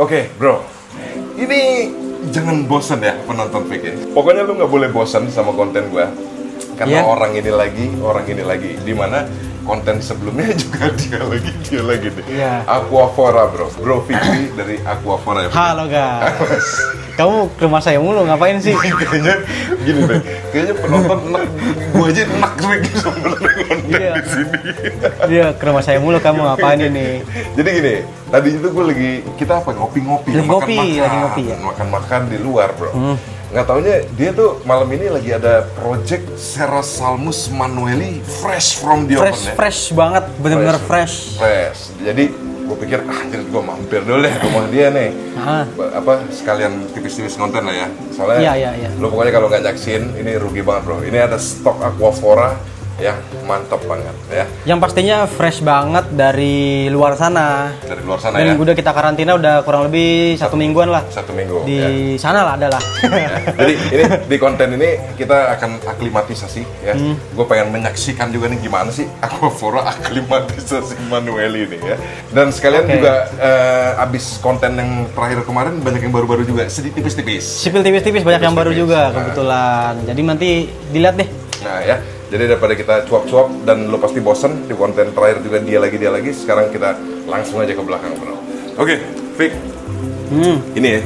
Oke, bro. Ini jangan bosan ya penonton Fik ya. Pokoknya lu nggak boleh bosan sama konten gua. Karena orang ini lagi. Dimana konten sebelumnya juga dia lagi deh. Aquafora, bro. Bro Fikri dari Aquafora ya. Halo guys. Kamu ke rumah saya mulu ngapain sih? Kayaknya gini deh. Kayaknya penonton gua aja enak sama konten di sini. Iya, ke rumah saya mulu kamu ngapain ini? Jadi gini, tadi itu kita ngopi-ngopi, makan-makan di luar, bro. Nggak taunya dia tuh malam ini lagi ada project Serrasalmus manuelli fresh from the oven ya. Fresh banget, bener-bener fresh. Jadi gue pikir jadi gue mampir dulu deh rumah dia nih. Sekalian tipis-tipis konten lah ya. Soalnya lo pokoknya kalau nggak nyaksin ini rugi banget, bro. Ini ada stok Aquafora yang mantap banget ya. Yang pastinya fresh banget dari luar sana. Dan udah kita karantina udah kurang lebih 1 mingguan lah. 1 minggu. Di sana lah adalah. Jadi ini di konten ini kita akan aklimatisasi ya. Gue pengen menyaksikan juga nih gimana sih Aquafora aklimatisasi manuelli ini ya. Dan sekalian juga abis konten yang terakhir kemarin banyak yang baru-baru juga, sedikit tipis-tipis. Tipis-tipis banyak yang baru juga kebetulan. Jadi nanti dilihat deh. Nah ya. Jadi daripada kita cuap-cuap dan lo pasti bosen di konten terakhir juga dia lagi, sekarang kita langsung aja ke belakang, bro. Oke, Fik. Ini ya.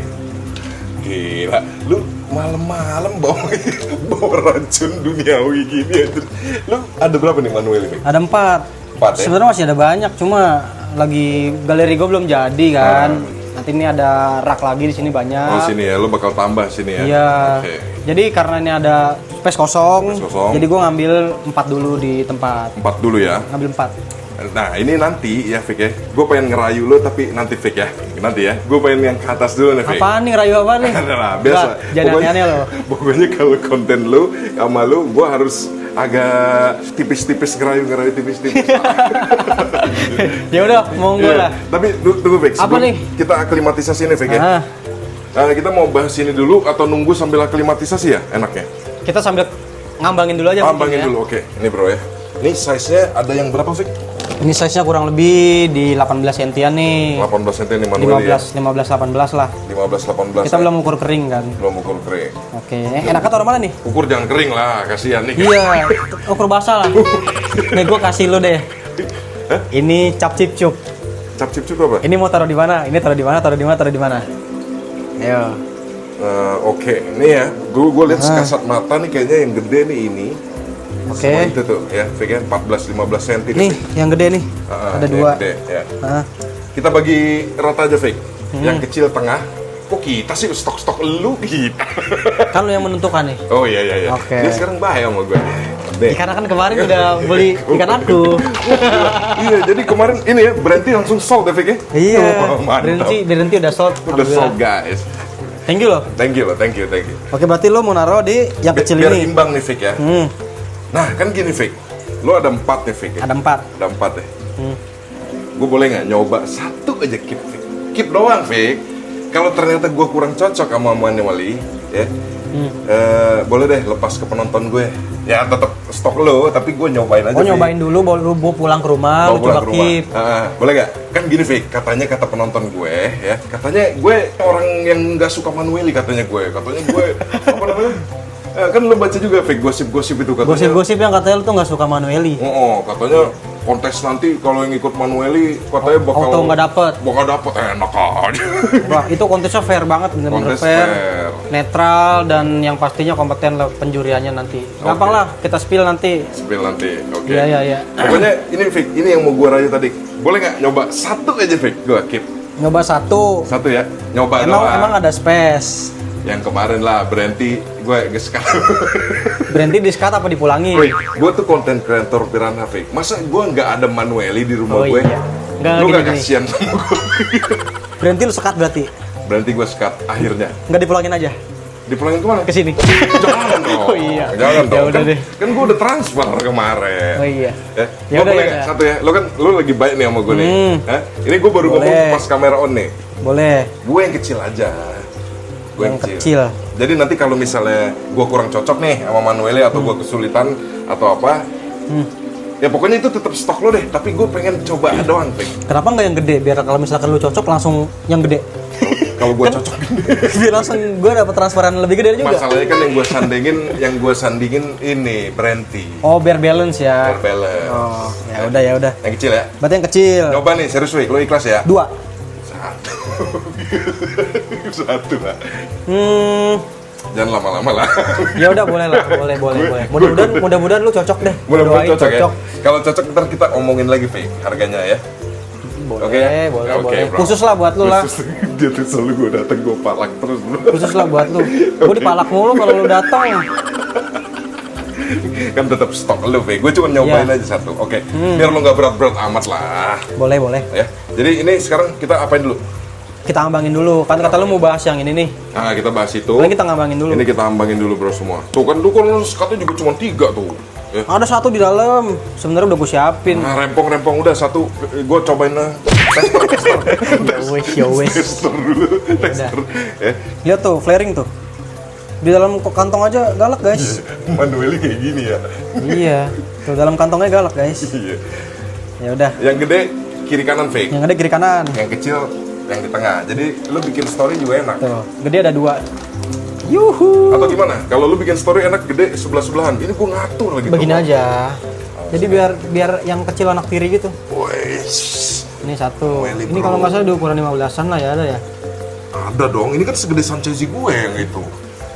Gila, lu malam-malam bawa racun duniawi gini aja. Lu ada berapa nih manual ini? Ada 4 ya? Sebenarnya masih ada banyak, cuma lagi galeri gue belum jadi kan. Nanti ini ada rak lagi di sini banyak. Oh sini ya, lu bakal tambah sini ya? Iya. Jadi karena ini ada space kosong, jadi gue ngambil 4 dulu di tempat. 4 dulu ya? Ngambil 4. Nah ini nanti ya Fik ya, gue pengen ngerayu lo tapi nanti Fik ya, nanti ya. Gue pengen yang ke atas dulu nih Fik. Apaan nih, ngerayu apa nih? Nah, biasa. Jangan aneh-aneh lo. Pokoknya kalau konten lo sama lo, gue harus agak tipis-tipis ngerayu tipis-tipis. Ya udah, monggo lah. Tapi tunggu Fik, apa nih? Kita aklimatisasi nih Fik ya. Kita mau bahas ini dulu atau nunggu sambil aklimatisasi ya enaknya? Kita sambil ngambangin dulu aja. Ngambangin dulu, oke. Ini bro ya. Ini size-nya ada yang berapa Fik? Ini size-nya kurang lebih di 18 cm nih. 18 cm nih manual 15-18 lah. 15-18. Kita belum ukur kering kan? Belum ukur kering. Oke. Enaknya taruh mana nih? Ukur jangan kering lah, kasihan nih. Iya, ukur basah lah. Nih gue kasih lu deh. Ini cap cip cup. Cap cip cup apa? Ini mau taruh di mana? Ini taruh di mana? Taruh di mana? Ayo. Oke, ini ya. Gue lihat sekasat mata nih kayaknya yang gede nih ini. Oke. Itu tuh ya, Fik ya, 14-15 cm. Nih, yang gede nih. Ada 2. Gede, ya. Kita bagi rata aja, Fik. Yang kecil tengah. Kok kita sih stok lu kita? Kan lu yang menentukan nih. Oh iya. Oke. Dia sekarang bahaya sama gue. Karena kan kemarin udah beli ikan aku. Iya, jadi kemarin ini ya berhenti langsung sold ya, Fik ya? Iya. Berhenti udah sold. Udah sold, guys. Thank you loh. Thank you. Oke, berarti lo mau naruh di yang kecil biar ini. Biar imbang nih, Fik ya. Nah, kan gini, Fik. Lo ada 4 nih, Fik ya? Ada 4. Ada 4 ya. Gue boleh nggak nyoba 1 aja Fik? Keep doang, Fik. Kalau ternyata gue kurang cocok sama manuelli, ya, boleh deh lepas ke penonton gue. Ya tetap stok lo, tapi gue nyobain aja. Oh nyobain dulu, baru pulang ke rumah, lu coba keep. Boleh gak? Kan gini Fik, kata penonton gue, ya, katanya gue orang yang nggak suka manuelli katanya gue apa namanya? Kan lo baca juga Fik, gosip-gosip itu katanya. Gosip-gosip yang katanya lo tuh nggak suka manuelli. Katanya kontes nanti kalau yang ikut manuelli katanya bakal nggak dapet. Enak aja. Wah, itu kontesnya fair banget, bener-bener fair, netral, dan yang pastinya kompeten lah penjuriannya nanti. Gampang lah, kita spill nanti. Oke. Iya. Pokoknya ini Fik, ini yang mau gue rayu tadi. Boleh nggak nyoba 1 aja Fik? Gue keep. Nyoba 1 ya, nyoba emang ada space. Yang kemarin lah berhenti, gue geskat. Berhenti di-skat apa dipulangi? Gue tuh konten kreator Piranha Fik. Masa gue nggak ada manuelli di rumah gue? Iya. Lu nggak kasihan sama gue? Berhenti lu sekat berarti? Berhenti gue sekat akhirnya. Nggak dipulangin aja? Dipulangin kemana? Ke sini. Jangan dong. Oh iya. Jangan dong. Ya udah deh. Kan gue udah transfer kemarin. Oh iya. Gue boleh nggak 1 ya? Lu lagi baik nih sama gue nih. Ini gue baru ngomong pas kamera on nih. Boleh. Gue yang kecil aja. Yang kecil. Jadi nanti kalau misalnya gue kurang cocok nih sama manuelli atau gue kesulitan atau apa, ya pokoknya itu tetap stok lo deh. Tapi gue pengen coba doang, Fik. Kenapa nggak yang gede? Biar kalau misalkan lu cocok langsung yang gede. kalau gue cocokin. Biar langsung gue dapat transferan lebih gede juga. Masalahnya kan yang gue sandingin ini Brenti. Oh, biar balance ya. Biar balance. Oh, ya udah. Yang kecil ya. Berarti yang kecil. Coba nih serius Fik, lo ikhlas ya? 2. Satu. Satu lah. Jangan lama-lama lah. Ya udah boleh lah, boleh. Mudah-mudahan lu cocok deh. Mudah-mudahan Doain cocok ya. Kalau cocok ntar kita omongin lagi Fik harganya ya. Boleh, Oke ya? boleh. Oke, bro. Khusus lah buat lu lah. Dia tuh selalu gue dateng gue palak terus bro. Khusus lah buat lu. Gue dipalak mulu kalau lu datang. Kan tetap stok lu Fik. Gue cuma nyobain aja satu. Oke. Biar lu nggak berat-berat amat lah. Boleh. Ya. Jadi ini sekarang kita apain dulu? Kita ngambangin dulu. Kan kata lu mau bahas yang ini nih. Nah, kita bahas itu. Boleh kita ngambangin dulu. Ini kita ambangin dulu bro semua. Tuh kan skatnya juga cuma 3 tuh. Ya. Ada 1 di dalam. Sebenarnya udah gue siapin. Nah, rempong udah 1. Gue cobain lah. Ya wes. Tester dulu. Tester. Ya. Lihat tuh, flaring tuh. Di dalam kantong aja galak, guys. Manually kayak gini ya. Iya. Tuh dalam kantongnya galak, guys. Iya. Ya udah. Yang gede kiri kanan Fik. Yang ada kiri kanan. Yang kecil yang di tengah. Jadi lu bikin story juga enak. Tuh, gede ada 2. Yuhu. Atau gimana? Kalau lu bikin story enak gede sebelah-sebelahan. Ini gua ngatur lagi. Begini aja. Jadi biar yang kecil anak tiri gitu. Wes. Ini 1. Welly, Ini bro. kalau nggak salah di ukuran 15-an lah ya ada ya. Ada dong. Ini kan segede Sanchezi gue yang itu.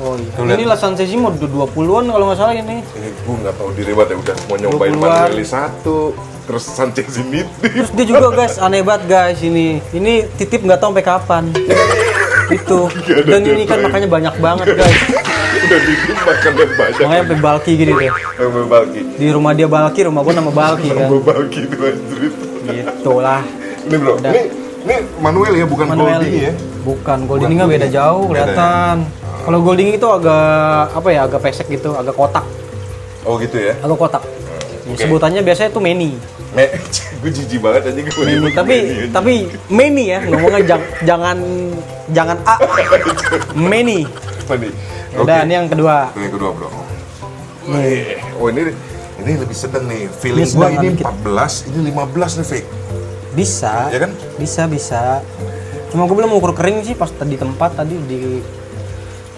Oh iya. Tuh, lihat. Ini lah Sansezi mau 20-an kalau nggak salah ini. Ini gue nggak tahu diri banget ya udah mau nyobain 20-an. Manueli 1, terus Sanchezi mid. Terus dia juga guys, aneh banget guys ini. Ini titip nggak tahu sampai kapan. Itu. Dan ini kan makanya banyak banget guys. Udah bikin makan dan banyak. Makanya sampai bulky gini deh. Sampai bulky. Di rumah dia bulky, rumah gua nama bulky kan. Sampai bulky itu anjrit. Gitu lah. Ini bro, Udah. ini Manuel ya, bukan Manuel. Golding ya? Bukan, Goldingnya beda jauh kelihatan. Kalau Golding itu agak apa ya, agak pesek gitu, agak kotak. Oh gitu ya? Agak kotak. Oke. Sebutannya biasanya tuh meni. Gue jijik banget aja gue Meni, tapi meni ya, ngomongnya jangan A. Meni. Apa nih? Udah, ini yang kedua. Itu yang kedua bro. Oh ini lebih sedang nih. Feeling Ini gue sedang ini dikit. 14, ini 15 nih Fik. Bisa. Ya kan? Bisa. Cuma gue belum ukur kering sih pas di tempat tadi di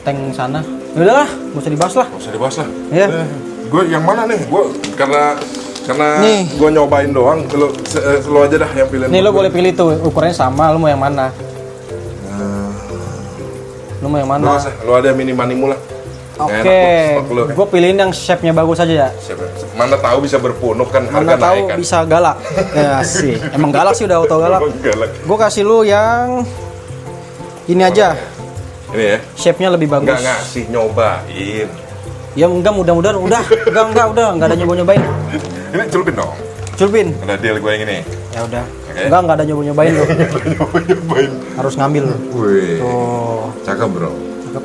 tank sana. Ya udahlah, gak usah dibahas lah. Gak usah dibahas lah. Iya. Gue yang mana nih? Gue karena Nih. gue nyobain doang. Lo aja dah yang pilihan. Nih lo boleh pilih tuh, ukurannya sama, lo mau yang mana? Lo mau yang mana? Lo ada mini manimu lah. Oke, gue pilihin yang shape-nya bagus aja ya. Mana tahu bisa berpunuk kan harga Mana tahu naik kan. bisa galak. Ya sih, emang galak sih udah auto galak. Emang galak. Gue kasih lu yang ini aja, Ini ya. shape-nya lebih bagus. Enggak ngasih nyobain. Ya enggak, mudah-mudahan udah ada nyobain. Ini celupin dong. Culpin. Ada deal gue yang ini. Ya udah. Oke. Enggak ada nyobain lu. Nyobain. Harus ngambil lu. Wih. Tuh. Cakep bro.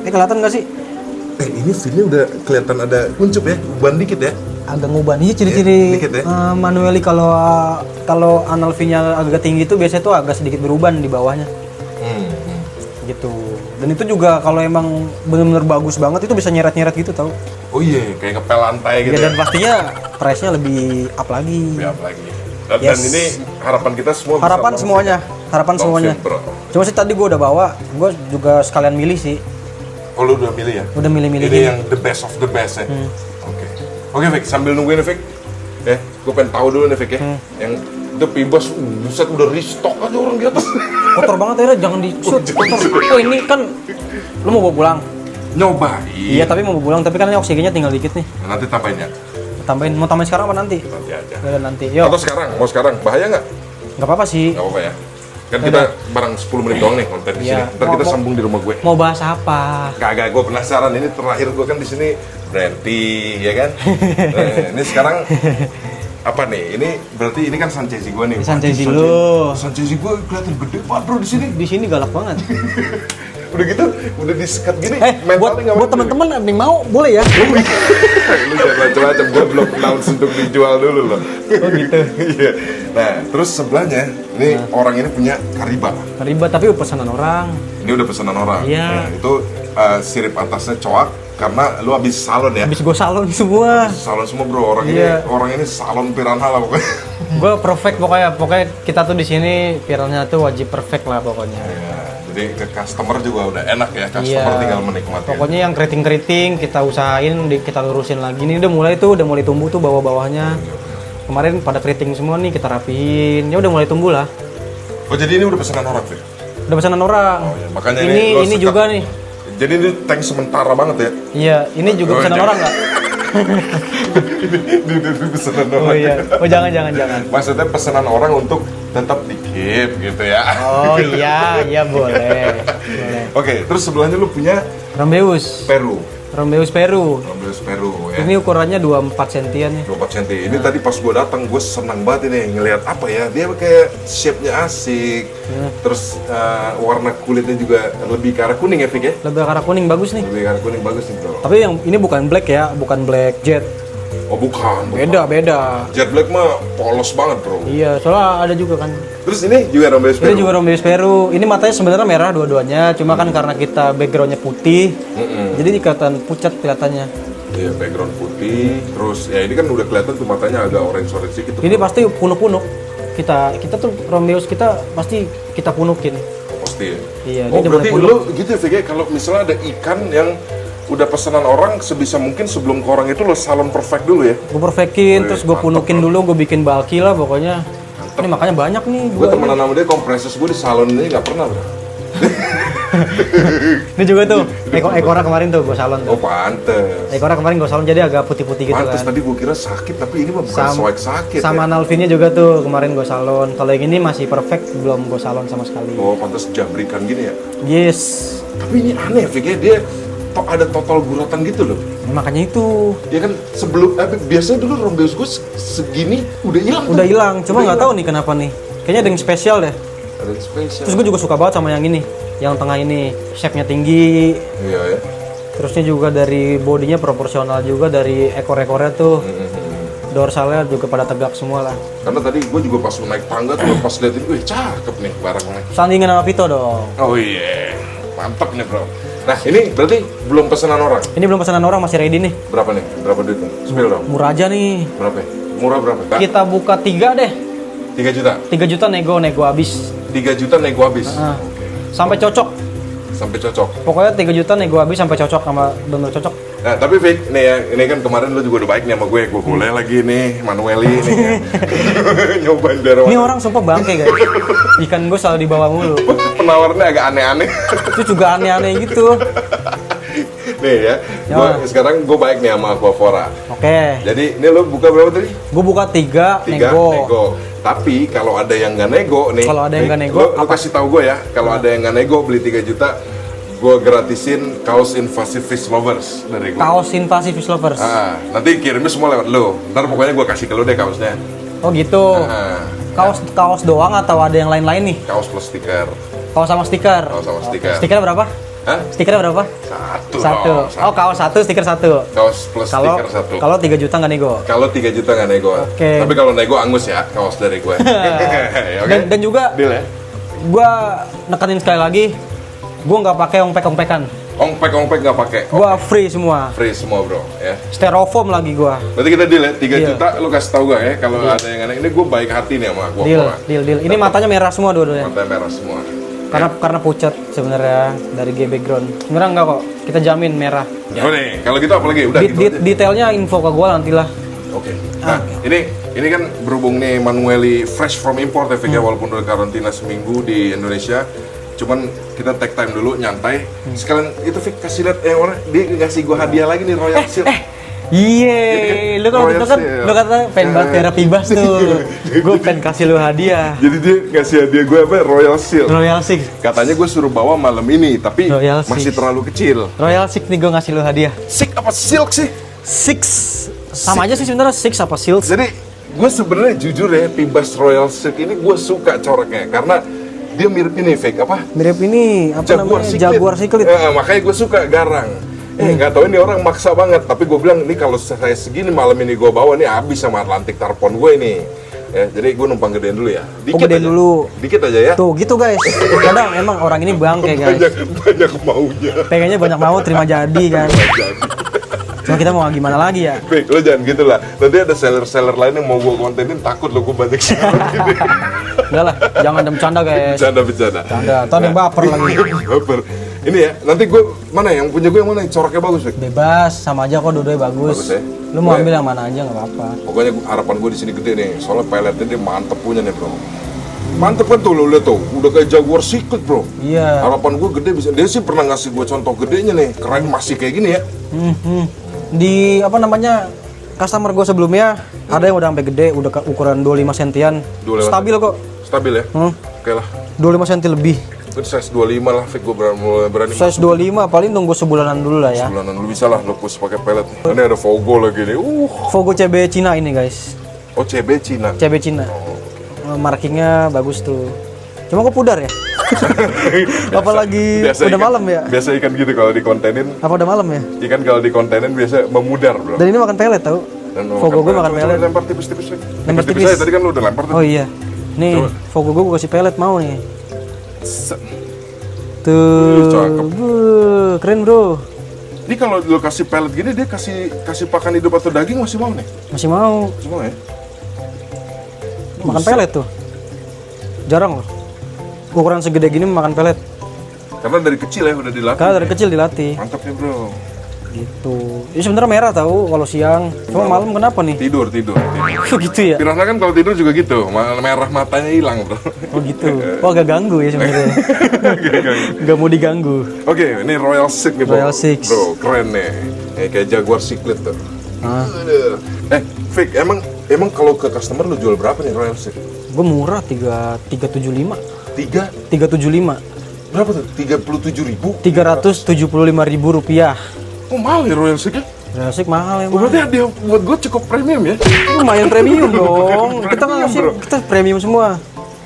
Kelihatan nggak sih? Ini feelnya udah kelihatan ada kuncup ya, uban dikit ya. Agak ngubah nih ciri-ciri dikit ya. manually kalau anal V-nya agak tinggi itu biasanya tuh agak sedikit beruban di bawahnya. Gitu. Dan itu juga kalau emang benar-benar bagus banget itu bisa nyeret-nyeret gitu tau. Oh iya, kayak ngepel lantai gitu. Ya, dan pastinya price-nya lebih up lagi. Siap lagi. Dan Yes. ini harapan kita semua. bisa Harapan langsung. semuanya, harapan Langsung, semuanya. bro. Cuma sih tadi gue udah bawa, gue juga sekalian milih sih. Oh lu udah milih ya? Udah milih-milih Ini gini. yang the best of the best ya? Oke, Vic, sambil nungguin nih Vic. Gue pengen tahu dulu nih Vic ya. Yang itu Pibas, buset udah restock aja orang di atas. Kotor banget ya, jangan di-shoot. Kotor. Oh ini kan, lu mau bawa pulang? Nyobain. Iya, tapi mau bawa pulang, tapi kan ini oksigennya tinggal dikit nih. Nanti tambahin ya? Mau tambahin sekarang apa nanti? Nanti aja. Ya udah nanti, yuk. Atau sekarang? Mau sekarang? Bahaya nggak? Nggak apa-apa sih. Nggak apa-apa ya? Kan kita barang 10 menit doang nih konten di Iya. sini. Ntar kita sambung di rumah gue. Mau bahas apa? Kagak, gue penasaran. Ini terakhir gue kan di sini Brenti, ya kan? Ini sekarang apa nih? Ini berarti ini kan Sanchezi gue nih. Sanchezi lu. Sanchezi gue kelihatan gede banget bro di sini. Di sini galak banget. Udah gitu, udah di-sekat gini. Buat teman-teman ada yang mau, boleh ya? Lu jangan macam-macam, gue belum announce untuk dijual dulu loh. Oh gitu. Iya. Nah, terus sebelahnya, ini orang ini punya Kariba. Ribet tapi pesanan orang. Ini udah pesanan orang. Iya. Nah, itu sirip atasnya coak karena lu habis salon ya. Habis gue salon semua. Salon semua bro, Iya. orang ini salon piranha lah pokoknya. Gue perfect pokoknya kita tuh di sini viralnya tuh wajib perfect lah pokoknya. Ya, Jadi ke customer juga udah enak ya, customer tinggal menikmati. Pokoknya yang keriting-keriting kita usahain, kita lurusin lagi. Ini udah mulai tumbuh tuh bawah-bawahnya. Kemarin pada keriting semua nih kita rapiin, ya udah mulai tumbuh lah. Oh jadi ini udah pesanan orang Fik? Udah pesanan orang. Oh iya, makanya ini juga nih. Jadi ini tank sementara banget ya? Iya, ini juga pesanan orang nggak? Ini pesanan orang. Oh iya, oh jangan. Maksudnya pesanan orang untuk tetap di-keep gitu ya? Oh iya boleh. Oke, terus sebelahnya lu punya Rombeus Peru. Rombeus Peru Ya. Ini ukurannya 24 sentian ya. 24 cm. Ini tadi pas gue datang gue senang banget ini ngelihat apa ya, dia kayak shape-nya asik. Terus warna kulitnya juga lebih ke arah kuning ya Fik ya? Lebih ke arah kuning, bagus nih. Lebih ke arah kuning bagus nih bro. Tapi yang ini bukan black ya, bukan black jet. Oh bukan. Beda. Jet black mah polos banget bro. Iya, soalnya ada juga kan. Terus ini juga Rombeus Peru. Ini juga Rombeus Peru. Ini matanya sebenarnya merah dua-duanya, cuma kan karena kita backgroundnya putih, jadi kelihatan pucat kelihatannya. Iya, background putih. Terus ya ini kan udah kelihatan tuh matanya agak orange sedikit. Ini pasti punuk-punuk. Kita tuh Rombeus kita pasti kita punukin. Pasti ya. Iya, Oh ini udah berarti mulai punuk. lu gitu ya Fik ya, kalau misalnya ada ikan yang udah pesanan orang, sebisa mungkin sebelum ke orang itu lo salon perfect dulu ya? Gue perfectin, terus gue mantep, punukin dulu, gue bikin bulky lah pokoknya. Ini makanya banyak nih. Gue temenan sama dia, kompresis gue di salon ini nggak pernah bro. Ini juga tuh, ekornya kemarin tuh gue salon Oh tuh. pantes. Ekornya kemarin gue salon jadi agak putih-putih gitu Pantes kan. tadi gue kira sakit, tapi ini mah bukan soek sakit Sama ya? Nalvinnya juga tuh kemarin gue salon. Kalau yang ini masih perfect, belum gue salon sama sekali. Oh pantes jabrikan gini ya? Yes. Tapi ini aneh Fik ya, dia ada total guratan gitu loh. Makanya itu Ya kan sebelum, biasanya dulu Rombeus gue segini udah hilang. udah hilang, cuma nggak tahu nih kenapa nih. Kayaknya ada yang spesial deh. Ada yang spesial. Terus gue juga suka banget sama yang ini, yang tengah ini, shape-nya tinggi. Iya ya. Terusnya juga dari bodinya proporsional juga, dari ekor-ekornya tuh. Dorsalnya juga pada tegak semua lah. Karena tadi gue juga pas naik tangga tuh pas liatin, wih cakep nih barangnya. Sandingan sama Vito dong. Oh iya, mantap nih bro. Nah ini berarti belum pesanan orang. Ini belum pesanan orang, masih ready nih. Berapa nih? Berapa duitnya? Spill dong. Murah aja nih. Berapa? Ya? Murah berapa? Kita buka 3 deh. 3 juta. 3 juta nego habis. 3 juta nego habis. Nah, sampai cocok. Sampai cocok. Pokoknya 3 juta nego habis sampai cocok, sama bener cocok. Nah tapi Vic, nih ya, ini kan kemarin lu juga udah baik nih sama gue boleh lagi nih, Manueli nih ya. Nyobain biar Ini orang sumpah bangke guys. Ikan gue selalu dibawa mulu. penawarnya agak aneh-aneh. Itu juga aneh-aneh gitu. Nih ya, sekarang gue baik nih sama Aquafora. Oke. Jadi ini lu buka berapa tadi? Gue buka 3 nego. Tapi kalau ada yang nggak nego nih, Kalau ada yang nggak nego, lu kasih tahu gue ya. Kalau ada yang nggak nego beli 3 juta, gue gratisin kaos Invasive Fish Lovers dari gue. Kaos Invasive Fish Lovers. Nanti kirimnya semua lewat lu. Ntar pokoknya gue kasih ke lu deh kaosnya. Oh gitu. Ah, Kaos doang atau ada yang lain-lain nih? kaos plus stiker. Kaos sama stiker. Kaos sama stiker. Stikernya berapa? Hah? Stikernya berapa? Satu. dong, Oh, kaos 1, stiker 1. Kaos plus Kalau stiker 1. kalau 3 juta nggak nego. Kalau 3 juta nggak nego. Oke. Tapi kalau nego angus ya, kaos dari gue. Oke? Dan juga Deal ya? gua nekenin sekali lagi, gua nggak pakai ompek-ompekan. Ongpek nggak pakai. Gua free semua. Free semua bro ya. Styrofoam lagi gua. Berarti kita deal ya, 3 Deal. juta lu kasih tau gue ya. Kalau ada yang aneh, ini gue baik hati nih sama gue. Deal. Ini matanya merah semua dua-duanya. Mata merah semua. Karena pucat sebenarnya dari G background. Sebenarnya enggak kok. Kita jamin merah. Oh nih, kalau gitu apa lagi? Udah gitu aja. Detailnya info ke gua nantilah. Oke. Nah, ini kan berhubung nih Manueli fresh from import ya, Vic, ya, walaupun udah karantina seminggu di Indonesia. Cuman kita take time dulu, nyantai. Sekalian itu Vic kasih lihat orang dia ngasih gua hadiah lagi nih Royal Seal. Iya, lu kalau Royal gitu kan, Seal. lu kata pengen banget terapi bas tuh. Gue pengen kasih lu hadiah. Jadi dia ngasih hadiah gue apa? Royal Seal. Royal Six. Katanya gue suruh bawa malam ini, tapi Royal masih Six. terlalu kecil. Royal Six nih gue ngasih lu hadiah. Silk apa silk sih? Six. Sama aja sih sebenarnya Six apa Silk. Jadi gue sebenarnya jujur ya, Pibas Royal Silk ini gue suka coraknya karena dia mirip ini fake apa? Mirip ini apa namanya? Jaguar Siklit. Makanya gue suka garang. Nggak tahu ini orang maksa banget, tapi gue bilang ini kalau saya segini malam ini gue bawa nih habis sama Atlantic Tarpon gue ini. Ya, jadi gue numpang gedein dulu ya. Gedein aja. dulu. Dikit aja ya. Tuh gitu guys. Kadang emang orang ini bangke guys. Banyak maunya. Pengennya banyak mau terima jadi kan. Cuma kita mau gimana lagi ya? Fik, lo jangan gitu lah. Nanti ada seller-seller lain yang mau gue kontenin, takut lo gue banyak share gini. Enggak lah, jangan ada bercanda guys. Bercanda. Bercanda, atau ada yang baper lagi. Baper. Ini ya, nanti gue mana yang punya gue yang mana yang coraknya bagus, Fik? Bebas, sama aja kok dua-duanya bagus. Bagus ya? Lu mau ambil yang mana aja nggak apa-apa. Pokoknya harapan gue di sini gede nih, soalnya peletnya dia mantep punya nih bro. Mantep kan tuh lo liat tuh, udah kayak Jaguar Secret bro. Iya. Harapan gue gede bisa, dia sih pernah ngasih gue contoh gedenya nih, keren masih kayak gini ya. Di apa namanya customer gue sebelumnya ada yang udah sampai gede, udah ukuran 25 sentian. 25 Stabil kok. Stabil ya? Oke lah. 25 senti lebih. Itu size 25 lah, Fik, gue berani. Size 25 paling tunggu sebulanan dulu lah ya. Sebulanan lu bisa lah lepas pakai pelet. Ini ada Fogo lagi nih. Fogo CB Cina ini guys. Oh CB Cina. CB Cina. Markingnya bagus tuh. Cuma kok pudar ya? Apalagi Biasa udah ikan- malam ya? Biasa ikan gitu kalau dikontenin. Apa udah malam ya? Ikan kalau dikontenin biasa memudar bro. Dan ini makan pelet tau? Dan Fogo gue makan Coba pelet. lempar tipis-tipis. Fik. Lempar Tipis tipis. aja, tadi kan lu udah lempar tuh. Oh iya. Nih, Fogo gue kasih pelet mau nih. Set. Tuh. Cakep. Keren bro. Ini kalau lu kasih pelet gini dia kasih pakan hidup atau daging masih mau nih? Masih mau Masih mau ya? makan pelet tuh. Jarang loh. Ukuran segede gini makan pelet. Karena dari kecil ya udah dilatih. Karena dari kecil dilatih. Mantap ya bro. Gitu. Ini sebenarnya merah tahu kalau siang. Cuma malam kenapa nih? Tidur. Kok gitu ya? Pirana kan kalau tidur juga gitu, merah matanya hilang bro. Oh gitu. Oh agak ganggu ya sebenarnya. Gak mau diganggu. Oke, ini Royal Six nih bro. Royal Six. Bro, keren nih. Kayak Jaguar Secret tuh. Ah, Fik, emang kalau ke customer lu jual berapa nih Royal Six? gue murah 375. 3 375. berapa tuh? 37.000? 375.000 rupiah. Oh mahal ya Royal Six ya? Asik mahal Oh, emang. berarti dia buat gue cukup premium ya? Lumayan premium dong. Kita nggak ngasih, bro. kita premium semua.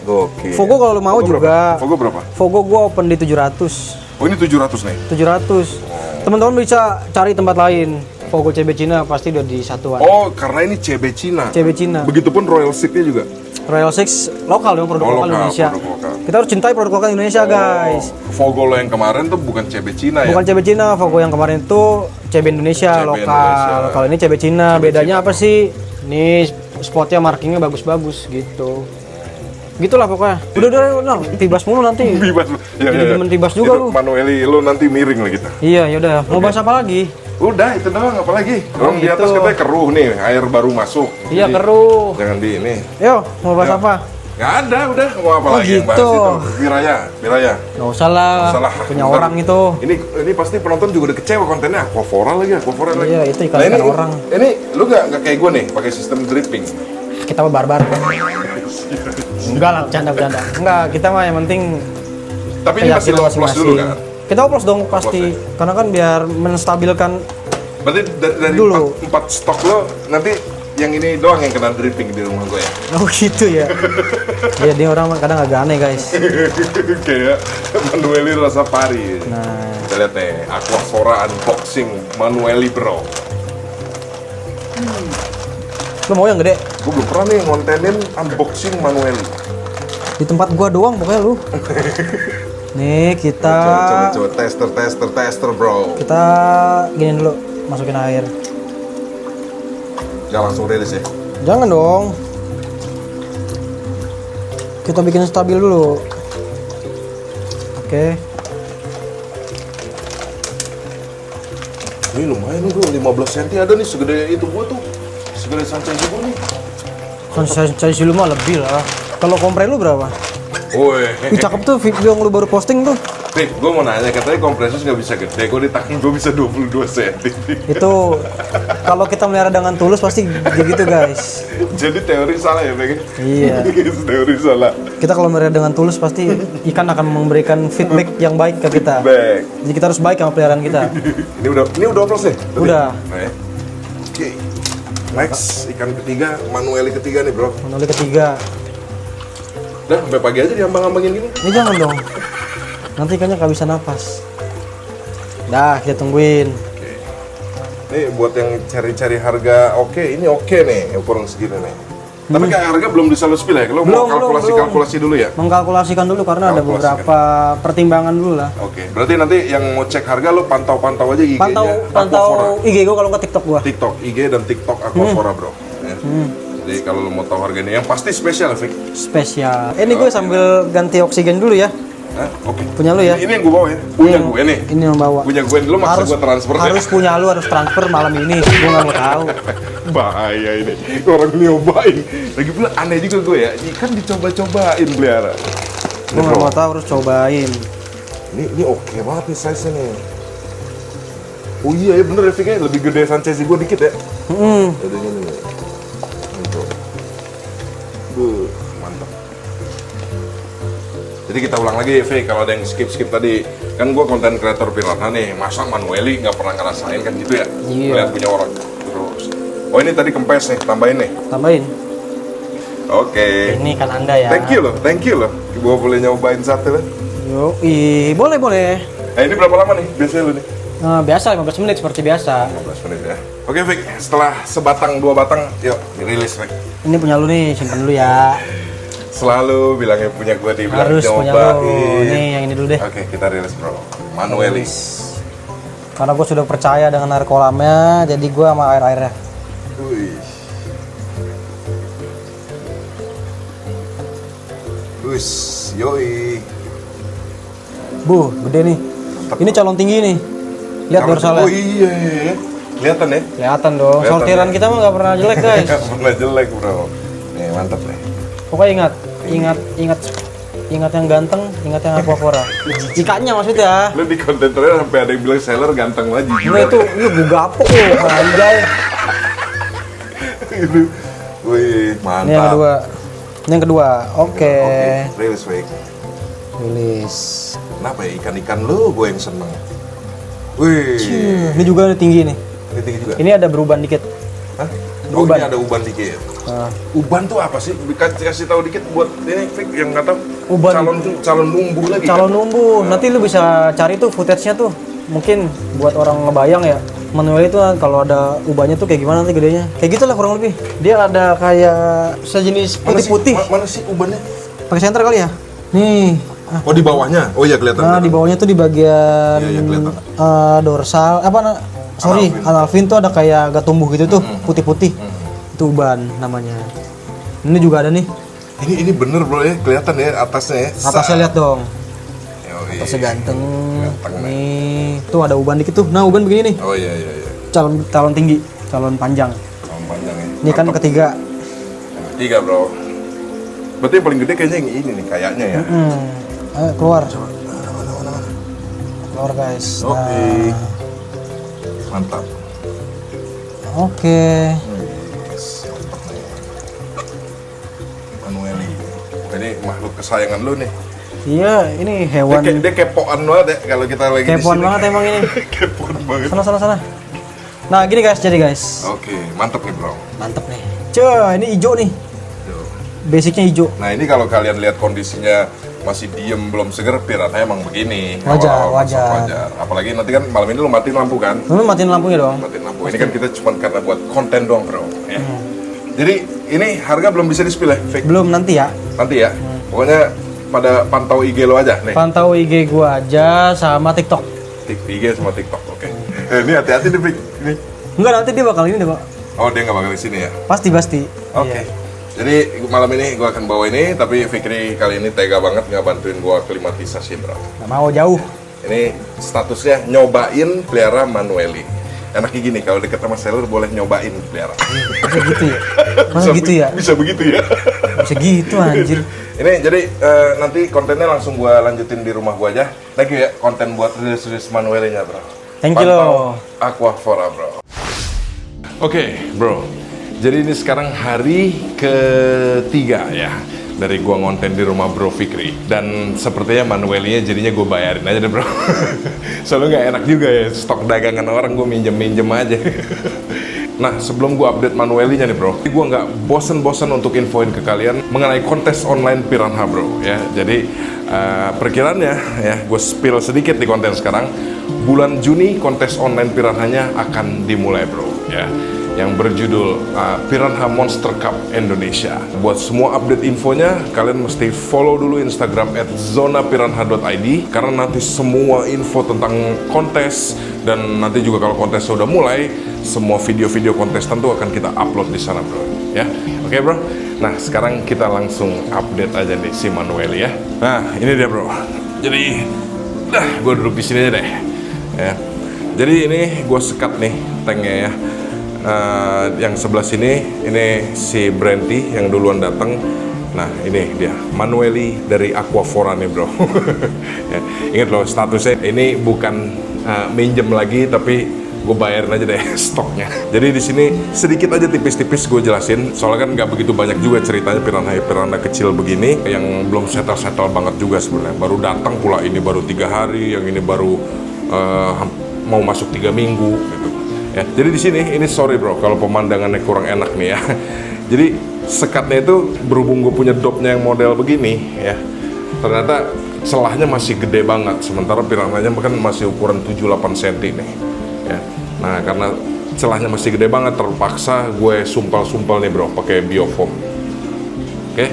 Oke. Fogo kalau lu mau juga. Fogo berapa? Fogo gua open di 700. Oh ini 700 nih? 700. Teman-teman bisa cari tempat lain. Fogo CB Cina pasti udah di satuan. Oh karena ini CB Cina. CB Cina. Begitupun Royal Six-nya juga? Royal Six lokal dong, produk Oh, lokal lokal, Indonesia. produk lokal. Kita harus cintai produk lokal Indonesia, guys. Fogo lo yang kemarin tuh bukan CB Cina ya? Bukan CB Cina, Fogo yang kemarin itu CB Indonesia CB lokal. Indonesia. Kalau ini CB Cina, bedanya apa sih? Ini spotnya markingnya bagus-bagus gitu. Gitulah pokoknya. Udah, tibas mulu nanti. Bibas. Jadi demen tibas juga lu. Manueli lo nanti miring lah kita. Iya, yaudah. Mau bahas apa lagi? Udah itu doang apalagi. Orang di gitu. atas katanya keruh nih, air baru masuk. Iya, Jadi, keruh. Jangan di ini. Yo, mau bahas apa? Nggak ada, udah mau apa Oh, lagi yang bahas gitu. itu? Miraya. Nggak usah lah. Salah. Punya orang itu. Ini pasti penonton juga udah kecewa kontennya Aquafora lagi. Iya, itu ikan-ikan orang. Ini lu nggak kayak gue nih, pakai sistem dripping. Kita mah barbar. Enggak lah, bercanda. Enggak, kita mah yang penting Tapi ini masih lo oplos dulu kan? Kita oplos dong pasti. Karena kan biar menstabilkan. Berarti dari Dulu. 4 stok lo nanti yang ini doang yang kena dripping di rumah gue ya? Oh gitu ya. Iya, dia orang kadang agak aneh, guys. Kayak Manueli rasa pari. Nah, Kita lihat nih, Aquafora unboxing Manueli bro. lu mau yang gede? Gue belum pernah nih ngontenin unboxing Manueli. Di tempat gua doang pokoknya lu. Nih, kita Coba tester bro. kita gini dulu, masukin air. Jangan langsung rilis ya. Jangan dong. Kita bikin stabil dulu. Oke. Ini lumayan nih bro, 15 cm ada nih segede itu gua tuh. Segede sancai gue nih. Kan saya cari silu mah lebih lah. Kalau kompre lu berapa? Woi. Ih, cakep tuh video yang lu baru posting tuh. Nih, gue mau nanya, katanya kompresor nggak bisa gede, kok di tangan gue bisa 22 cm. Itu kalau kita melihara dengan tulus pasti gitu, guys. Jadi teori salah ya, Bang? Iya. Teori salah. Kita kalau melihara dengan tulus pasti ikan akan memberikan feedback yang baik ke kita. Back. Jadi kita harus baik sama peliharaan kita. Ini udah oplos nih? Berarti? Udah. Nah, ya. Oke. Next, ikan ketiga, Manueli ketiga nih bro. Manueli ketiga. Udah, sampai pagi aja diambang-ambangin gini. Ini jangan dong. Nanti ikannya nggak bisa napas. Dah, kita tungguin. Oke. Ini buat yang cari-cari harga oke, ini oke nih ukuran segini nih. Tapi kayak harga belum bisa lu spill ya? Lo mau kalkulasi dulu ya? Mengkalkulasikan dulu karena ada beberapa pertimbangan dulu lah. Oke, berarti nanti yang mau cek harga lo pantau-pantau aja IG-nya. Pantau IG gue kalau nggak TikTok gua. TikTok, IG dan TikTok Aquafora bro. Ya. Jadi kalau lo mau tahu harganya, yang pasti spesial, Fik. Spesial. Ini gue sambil ganti oksigen dulu ya. Oke. Punya lu ya? Ini yang gue bawa ya? Punya gue nih? Ini yang bawa. Punya gue dulu maksa gue transfer harus ya? punya lu, harus transfer malam ini. Gue nggak mau tahu. Bahaya ini. Orang nyobain. Lagi pula aneh juga gue ya. Kan dicoba-cobain pelihara. Gue nggak mau tahu, harus cobain. Ini oke banget nih size-nya nih. Oh iya ya bener ya Fik ya? Lebih gede Sanchez gue dikit ya? Jadinya nih. Mantap. Jadi kita ulang lagi, Fik, kalau ada yang skip tadi. Kan gue konten kreator piranha nih, masa Manueli nggak pernah ngerasain kan gitu ya? Iya. Lihat punya orang. Terus. Oh ini tadi kempes nih, tambahin nih. Tambahin. Oke. Ini kan Anda ya. Thank you loh. Gue boleh nyobain sate lah. Yoi, boleh. Ini berapa lama nih biasanya lu nih? Biasa 15 menit seperti biasa. 15 menit ya. Oke, Fik, setelah sebatang dua batang, yuk dirilis, Fik. Ini punya lu nih, simpan dulu ya. Selalu bilangnya punya gue dibilang Harus punya lu. cobain. Nih yang ini dulu deh. Oke, kita rilis bro. Manueli. Karena gue sudah percaya dengan air kolamnya, jadi gue sama air-airnya. Wih. Wih, yoi. Gede nih. Ini calon tinggi nih. Lihat dorsalnya. Oh iya. Kelihatan ya? Kelihatan dong. Kelihatan Sortiran ya? kita mah nggak pernah jelek guys. Nggak pernah jelek bro. Nih mantap nih. Pokoknya ingat yang ganteng, ingat yang Aquafora. Ikannya maksudnya. Lu di konten terakhir sampai ada yang bilang seller ganteng lagi. Nah itu gue gapok loh, anjay. Wih, mantap. Ini yang kedua. Oke. Rilis, Fik. Rilis. Kenapa ya ikan-ikan lu gue yang seneng? Wih. Ini juga ada tinggi nih. Ini tinggi juga? Ini ada beruban dikit. Hah? Uban. Ini ada uban dikit. Nah. Uban tuh apa sih? Kasih tahu dikit buat ini Fik yang nggak tahu. Uban. Calon numbu lagi. Calon numbu. Nanti lu bisa cari tuh footage-nya tuh. Mungkin buat orang ngebayang ya. Manuel itu kalau ada ubannya tuh kayak gimana nanti gedenya. Kayak gitu lah kurang lebih. Dia ada kayak sejenis putih-putih. Mana sih ubannya? Pakai senter kali ya? Nih. Oh di bawahnya? Oh iya kelihatan. Nah di bawahnya tuh di bagian Iya, kelihatan. dorsal analvin tuh ada kayak agak tumbuh gitu tuh putih-putih. Itu uban namanya. Ini juga ada nih. Ini bener bro ya, kelihatan ya atasnya ya. Atasnya lihat dong. Yoi. Atasnya ganteng. Ganteng Nih, tuh ada uban dikit tuh. Nah uban begini nih. Oh iya. Calon tinggi, calon panjang. Calon panjang ya. Ini kan Mantap. ketiga. Yang ketiga bro. Berarti yang paling gede kayaknya yang ini nih, kayaknya ya. Ayo keluar. Mana. Keluar guys. Oke. Mantap. Oke. Yes, mantap nih. Manueli. Ini makhluk kesayangan lu nih. Iya, ini hewan. Dia kepoan banget ya kalau kita lagi Kepoan di sini. banget emang ini. Kepoan banget. Sana. Nah gini guys, jadi guys. Oke, mantap nih bro. Mantep nih. Ini hijau nih. Tuh. Basicnya hijau. Nah ini kalau kalian lihat kondisinya masih diem belum seger, piranha emang begini. Wajar. Wajar. Apalagi nanti kan malam ini lu matiin lampu kan? Lu matiin lampunya dong. Matiin lampu. Ini kan kita cuma karena buat konten doang bro. Ya. Jadi ini harga belum bisa di-spill ya? Fik? Belum nanti ya. Nanti ya. Pokoknya pada pantau IG lo aja nih. Pantau IG gua aja sama TikTok. IG sama TikTok. Oke. Ini hati-hati nih Fik. Ini. Enggak, nanti dia bakal ini deh, Pak. Oh dia nggak bakal di sini ya? Pasti. Oke. Iya. Jadi malam ini gue akan bawa ini, tapi Fikri kali ini tega banget nggak bantuin gue klimatisasi bro. Nggak mau jauh. Ini statusnya nyobain pelihara Manueli. Enaknya gini, kalau deket sama seller boleh nyobain pelihara. Bisa gitu ya? Masa gitu ya? Bisa begitu ya? Bisa gitu anjir. Ini jadi nanti kontennya langsung gue lanjutin di rumah gue aja. Thank you ya, konten buat rilis Manuelinya bro. Thank you Pantau Aquafora bro. Oke, bro. Jadi ini sekarang hari ketiga ya dari gua ngonten di rumah Bro Fikri, dan sepertinya Manuelinya jadinya gue bayarin aja deh bro. Soalnya nggak enak juga ya stok dagangan orang, gue minjem aja. Nah sebelum gue update Manuelinya nih bro, gue nggak bosen-bosen untuk infoin ke kalian mengenai kontes online piranha bro ya. Jadi perkiraannya ya gue spill sedikit di konten sekarang. Bulan Juni kontes online piranhanya akan dimulai bro ya. yang berjudul Piranha Monster Cup Indonesia. Buat semua update infonya, kalian mesti follow dulu Instagram @zonapiranha.id, karena nanti semua info tentang kontes, dan nanti juga kalau kontes sudah mulai, semua video-video kontestan tuh akan kita upload di sana, bro. Ya, oke, bro. Nah, sekarang kita langsung update aja nih si Manueli ya. Nah, ini dia, bro. Jadi, gue duduk di sini aja deh. Ya. Jadi ini gue sekat nih tanknya ya. Yang sebelah sini ini si Brenti yang duluan datang. Nah ini dia Manueli dari Aquafora nih, bro. Ya, ingat loh, statusnya ini bukan minjem lagi, tapi gue bayarin aja deh stoknya. Jadi di sini sedikit aja tipis-tipis gue jelasin, soalnya kan nggak begitu banyak juga ceritanya piranha kecil begini yang belum settle banget juga sebenarnya. Baru datang pula, ini baru 3 hari, yang ini baru mau masuk 3 minggu gitu. Ya, jadi di sini ini sorry bro kalau pemandangannya kurang enak nih ya. Jadi sekatnya itu berhubung gue punya dopnya yang model begini ya, ternyata celahnya masih gede banget, sementara piranhanya kan masih ukuran 7-8 cm nih ya. Nah karena celahnya masih gede banget, terpaksa gue sumpal nih bro pakai biofoam. Oke.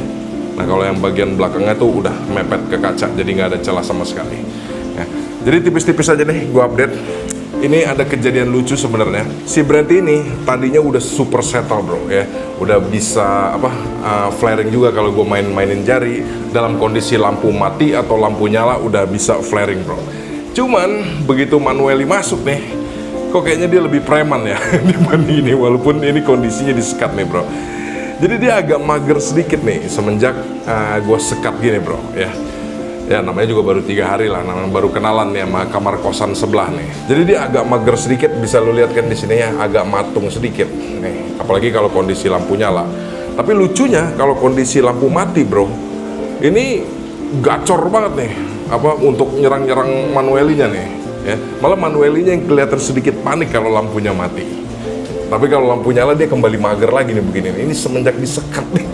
Nah kalau yang bagian belakangnya tuh udah mepet ke kaca, jadi nggak ada celah sama sekali ya. Jadi tipis-tipis aja nih gue update. Ini ada kejadian lucu sebenarnya. Si Brenti ini tadinya udah super settle bro ya, udah bisa flaring juga kalau gue mainin jari. Dalam kondisi lampu mati atau lampu nyala udah bisa flaring bro. Cuman begitu Manueli masuk nih, kok kayaknya dia lebih preman ya dibanding ini, walaupun ini kondisinya disekat nih bro. Jadi dia agak mager sedikit nih semenjak gue sekat gini bro ya. Ya namanya juga baru 3 hari lah, namanya baru kenalan nih sama kamar kosan sebelah nih. Jadi dia agak mager sedikit, bisa lo lihat kan di sini ya, agak matung sedikit nih. Apalagi kalau kondisi lampu nyala. Tapi lucunya kalau kondisi lampu mati bro, ini gacor banget nih untuk nyerang Manuelinya nih. Ya, malah Manuelinya yang kelihatan sedikit panik kalau lampunya mati. Tapi kalau lampu nyala dia kembali mager lagi nih begini. Ini semenjak disekat nih.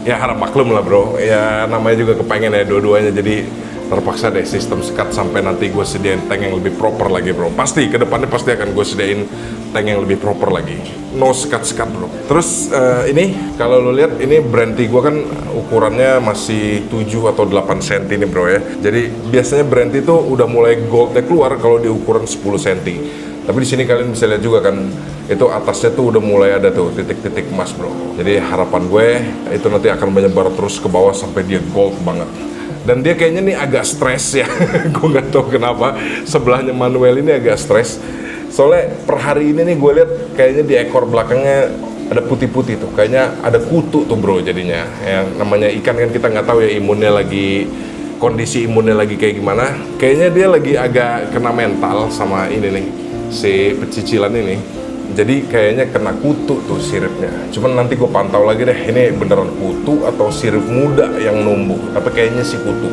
Ya harap maklum lah bro. Ya namanya juga kepengen ya dua-duanya. Jadi terpaksa deh sistem sekat sampai nanti gue sediain tank yang lebih proper lagi bro. Pasti kedepannya pasti akan gue sediain tank yang lebih proper lagi. No sekat bro. Terus ini kalau lo lihat ini Brenti gue kan ukurannya masih 7 atau 8 cm nih bro ya. Jadi biasanya Brenti tuh udah mulai goldnya keluar kalau di ukuran 10 cm. Tapi di sini kalian bisa lihat juga kan, itu atasnya tuh udah mulai ada tuh titik-titik emas bro. Jadi harapan gue itu nanti akan menyebar terus ke bawah sampai dia gold banget. Dan dia kayaknya nih agak stres ya. Gue nggak tahu kenapa sebelahnya Manuel ini agak stres. Soalnya per hari ini nih gue lihat kayaknya di ekor belakangnya ada putih-putih tuh. Kayaknya ada kutu tuh bro jadinya. Yang namanya ikan kan kita nggak tahu ya kondisi imunnya lagi kayak gimana. Kayaknya dia lagi agak kena mental sama ini nih, si pecicilan ini. Jadi kayaknya kena kutu tuh siripnya. Cuman nanti gue pantau lagi deh, ini beneran kutu atau sirip muda yang numbuh. Tapi kayaknya sih kutu.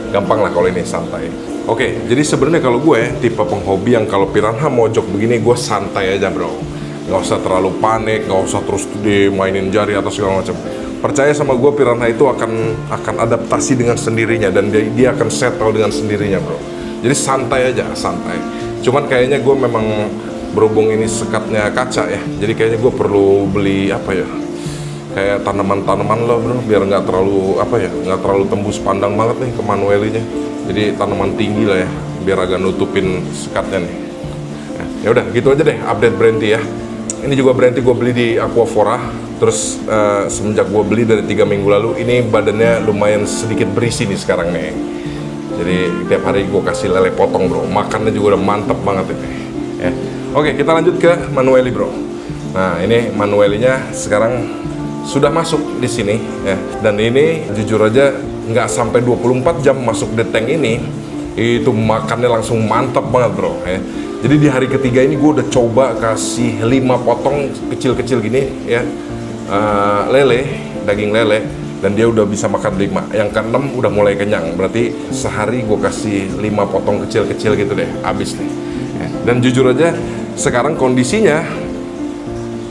Gampang lah kalau ini, santai. Oke, jadi sebenarnya kalau gue tipe penghobi yang kalau piranha mojok begini gue santai aja bro. Nggak usah terlalu panik, nggak usah terus dimainin jari atau segala macam. Percaya sama gue, piranha itu akan adaptasi dengan sendirinya dan dia akan settle dengan sendirinya bro. Jadi santai aja, santai. Cuman kayaknya gue memang berhubung ini sekatnya kaca ya, jadi kayaknya gue perlu beli kayak tanaman-tanaman loh bro, biar nggak terlalu tembus pandang banget nih ke Manuelinya. Jadi tanaman tinggi lah ya, biar agak nutupin sekatnya nih. Ya udah gitu aja deh update Brenti ya. Ini juga Brenti gue beli di Aquafora. Terus semenjak gue beli dari 3 minggu lalu, ini badannya lumayan sedikit berisi nih sekarang nih. Jadi tiap hari gue kasih lele potong bro, makannya juga udah mantep banget ini ya. Oke, kita lanjut ke Manueli bro. Nah ini Manuelinya sekarang sudah masuk di sini ya. Dan ini jujur aja nggak sampai 24 jam masuk di tank ini, itu makannya langsung mantep banget bro ya. Jadi di hari ketiga ini gue udah coba kasih 5 potong kecil-kecil gini ya, daging lele, dan dia udah bisa makan 5. Yang ke-6 udah mulai kenyang. Berarti sehari gue kasih 5 potong kecil-kecil gitu deh, habis nih ya. Dan jujur aja sekarang kondisinya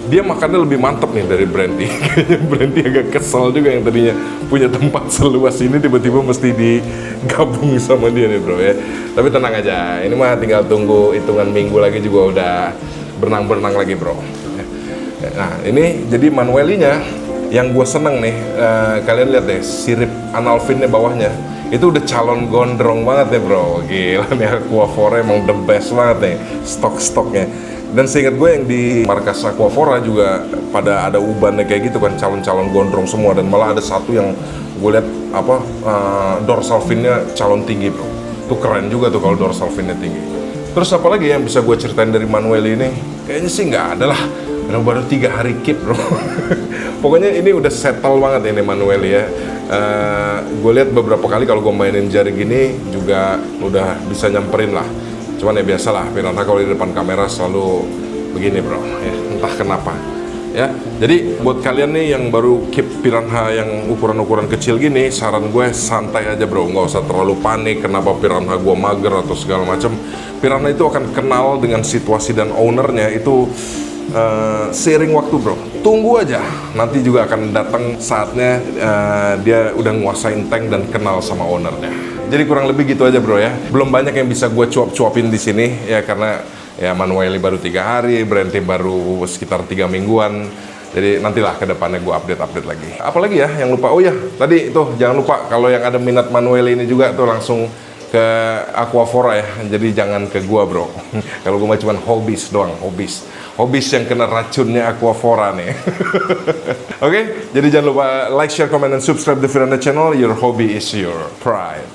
dia makannya lebih mantep nih dari Brenti. Kayaknya Brenti agak kesel juga yang tadinya punya tempat seluas ini tiba-tiba mesti digabung sama dia nih bro ya. Tapi tenang aja, ini mah tinggal tunggu hitungan minggu lagi juga udah berenang-berenang lagi bro ya. Nah, ini jadi Manuelinya yang gue seneng nih, kalian lihat deh, sirip analfinnya bawahnya itu udah calon gondrong banget nih bro. Gila nih, Aquafora emang the best banget nih stok-stoknya. Dan seingat gue yang di markas Aquafora juga pada ada ubannya kayak gitu kan, calon-calon gondrong semua. Dan malah ada satu yang gue lihat dorsal finnya calon tinggi bro. Itu keren juga tuh kalau dorsal finnya tinggi. Terus apa lagi yang bisa gue ceritain dari Manueli ini? Kayaknya sih nggak ada lah. Baru 3 hari keep bro. Pokoknya ini udah settle banget ini Manueli ya. Gue lihat beberapa kali kalau gue mainin jari gini juga udah bisa nyamperin lah. Cuman ya biasalah, piranha kalau di depan kamera selalu begini bro, ya, entah kenapa. Ya, jadi buat kalian nih yang baru keep piranha yang ukuran-ukuran kecil gini, saran gue santai aja bro, nggak usah terlalu panik kenapa piranha gue mager atau segala macam. Piranha itu akan kenal dengan situasi dan ownernya itu seiring waktu bro. Tunggu aja, nanti juga akan datang saatnya dia udah nguasain tank dan kenal sama ownernya. Jadi kurang lebih gitu aja bro ya. Belum banyak yang bisa gue cuap-cuapin di sini ya, karena ya Manueli baru 3 hari, Brenti baru sekitar 3 mingguan. Jadi nantilah ke depannya gue update lagi. Apalagi ya yang lupa, oh ya tadi itu jangan lupa kalau yang ada minat Manueli ini juga tuh langsung ke Aquafora ya. Jadi jangan ke gua bro. Kalau gua cuma hobis doang, hobis yang kena racunnya Aquafora nih. Oke, jadi jangan lupa like, share, comment, dan subscribe the Firanda channel. Your hobby is your pride.